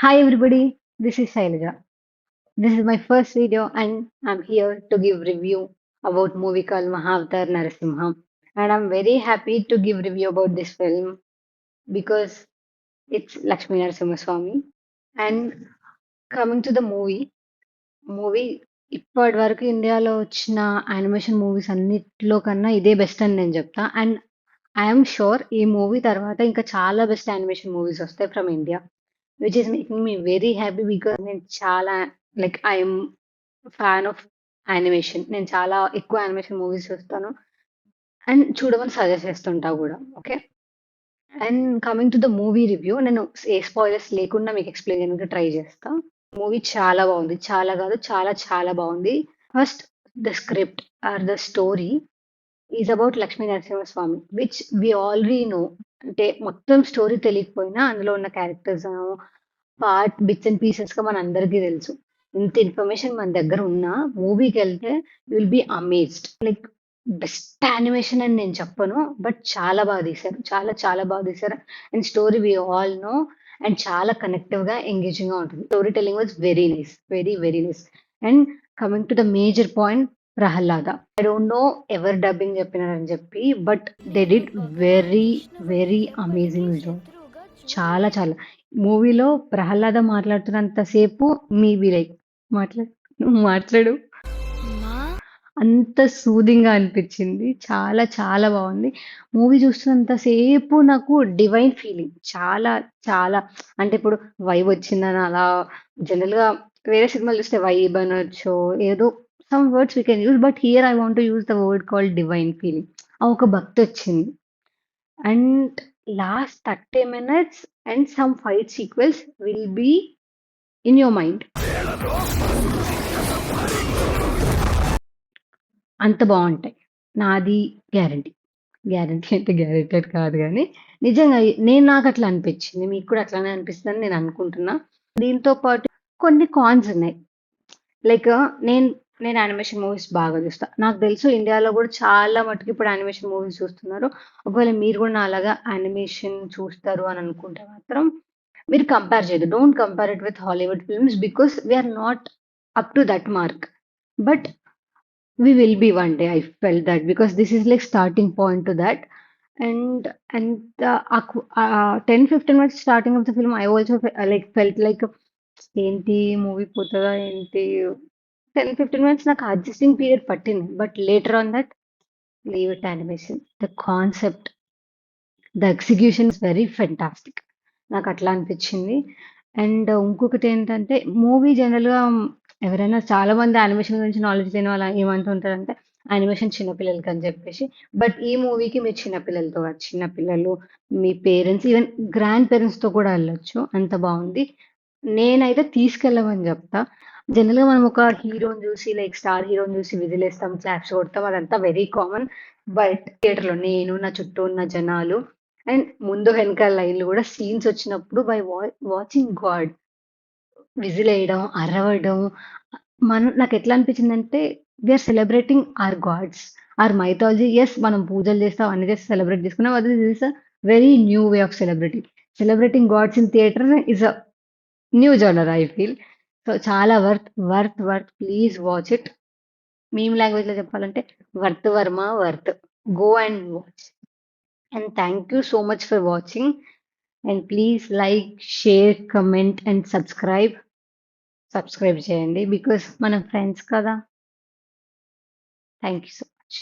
Hi everybody, this is Shailaja. This is my first video and I'm here to give review about movie called Mahavatar Narasimha. And I'm very happy to give review about this film because it's Lakshmi Narasimha Swami. And coming to the movie ఇప్పటి వరకు ఇండియాలో వచ్చిన animation movies అన్నిట్లో కన్నా ఇదే best అని నేను చెప్తా. అండ్ ఐఎమ్ షూర్ ఈ మూవీ తర్వాత ఇంకా చాలా బెస్ట్ యానిమేషన్ మూవీస్ వస్తాయి from India. Which is making me very happy because నేను చాలా like I'm fan of animation. నేను చాలా ఎక్కువ యానిమేషన్ మూవీస్ చూస్తాను అండ్ చూడమని సజెస్ట్ చేస్తుంటా కూడా. Okay, and coming to the movie review, నేను ఏ స్పాయిలర్స్ లేకుండా మీకు ఎక్స్ప్లెయిన్ చేయడానికి ట్రై చేస్తా. మూవీ చాలా బాగుంది, చాలా కాదు చాలా చాలా బాగుంది. First, the script or the story is about Lakshmi Narasimhaswamy which we already know. అంటే మొత్తం స్టోరీ తెలియకపోయినా అందులో ఉన్న characters part bits and pieces గా మన అందరికీ తెలుసు. ఇంత ఇన్ఫర్మేషన్ మన దగ్గర ఉన్నా మూవీకి వెళ్తే you will be amazed. Like best animation అని నేను చెప్పను, బట్ చాలా బాగా తీశారు, చాలా చాలా బాగా తీశారు. And story we all know and చాలా కనెక్టివ్ గా ఎంగేజింగ్ గా ఉంటుంది. Story telling was very nice, very very nice. And coming to the major point, Prahlada. I don't know ఎవరు డబ్బింగ్ చెప్పినారని చెప్పి, but they did very very amazing job. చాలా చాలా మూవీలో ప్రహ్లాద మాట్లాడుతున్నంత సేపు మీవి లైక్ మాట్లాడు, నువ్వు మాట్లాడు, అంత సూదింగ్ గా అనిపించింది. చాలా చాలా బాగుంది. మూవీ చూస్తున్నంత సేపు నాకు డివైన్ ఫీలింగ్. చాలా చాలా అంటే ఇప్పుడు వైబ్ వచ్చిందని అలా జనరల్ గా వేరే సినిమాలు చూస్తే వైబ్ అనొచ్చు, ఏదో some words we can use, but here I want use the word called divine feeling. ఆ ఒక భక్తి వచ్చింది. And last 30 minutes and some fight sequence will be in your mind. అంత బాగుంటాయి, నాది గ్యారంటీ. గ్యారంటీ అంటే గ్యారెంటెడ్ కాదు కానీ నిజంగా నాకు అట్లా అనిపించింది, మీకు కూడా అట్లానే అనిపిస్తుందని నేను అనుకుంటున్నా. దీంతో పాటు కొన్ని కాన్స్ ఉన్నాయి. లైక్ నేను నేను యానిమేషన్ మూవీస్ బాగా చూస్తా. నాకు తెలుసు ఇండియాలో కూడా చాలా మటుకు ఇప్పుడు యానిమేషన్ మూవీస్ చూస్తున్నారు. ఒకవేళ మీరు కూడా నాలాగా యానిమేషన్ చూస్తారు అని అనుకుంటే మాత్రం మీరు కంపేర్ చేయదు. Don't compare it with Hollywood films because we are not up to that mark. But we will be one day. I felt that because this is like starting point to that. And the 10-15 minutes starting of the film I also like felt like ఏంటి movie పోతుందా ఏంటి. 10-15 minutes నాకు adjusting period పట్టింది, but later on that leave it. Animation, the concept, the execution is very fantastic. నాకు అట్లా అనిపించింది. And ఇంకొకటి ఏంటంటే మూవీ జనరల్గా ఎవరైనా చాలా మంది యానిమేషన్ గురించి నాలెడ్జ్ లేని వాళ్ళు ఏమంటుంటారంటే యానిమేషన్ చిన్నపిల్లలకి అని చెప్పేసి. బట్ ఈ మూవీకి మీరు చిన్నపిల్లలతో కాదు, చిన్నపిల్లలు, మీ పేరెంట్స్, ఈవెన్ గ్రాండ్ పేరెంట్స్తో కూడా వెళ్ళొచ్చు, అంత బాగుంది. నేనైతే తీసుకెళ్ళమని చెప్తా. జనరల్గా మనం ఒక హీరోని చూసి లైక్ స్టార్ హీరోని చూసి విజిలేస్తాం, క్లాప్స్ కొడతాం, అదంతా వెరీ కామన్. బట్ థియేటర్లో నేను, నా చుట్టూ ఉన్న జనాలు అండ్ ముందు వెనకాల లైన్లు కూడా సీన్స్ వచ్చినప్పుడు బై వాచింగ్ గాడ్ విజిల్ వేయడం, అరవడం, నాకు ఎట్లా అనిపించిందంటే we are celebrating our gods, our mythology. Yes, మనం పూజలు చేస్తాం, అన్ని చేసి సెలబ్రేట్ చేసుకున్నాం. అది this a very new way of celebrating. Celebrating gods in theatre is a new genre I feel. So చాలా worth worth worth. Please watch it. Meme language లో చెప్పాలంటే worth Varma worth. Go and watch. And thank you so much for watching. And please like, share, comment and subscribe. Subscribe చేయండి because మనం friends కదా. Thank you so much.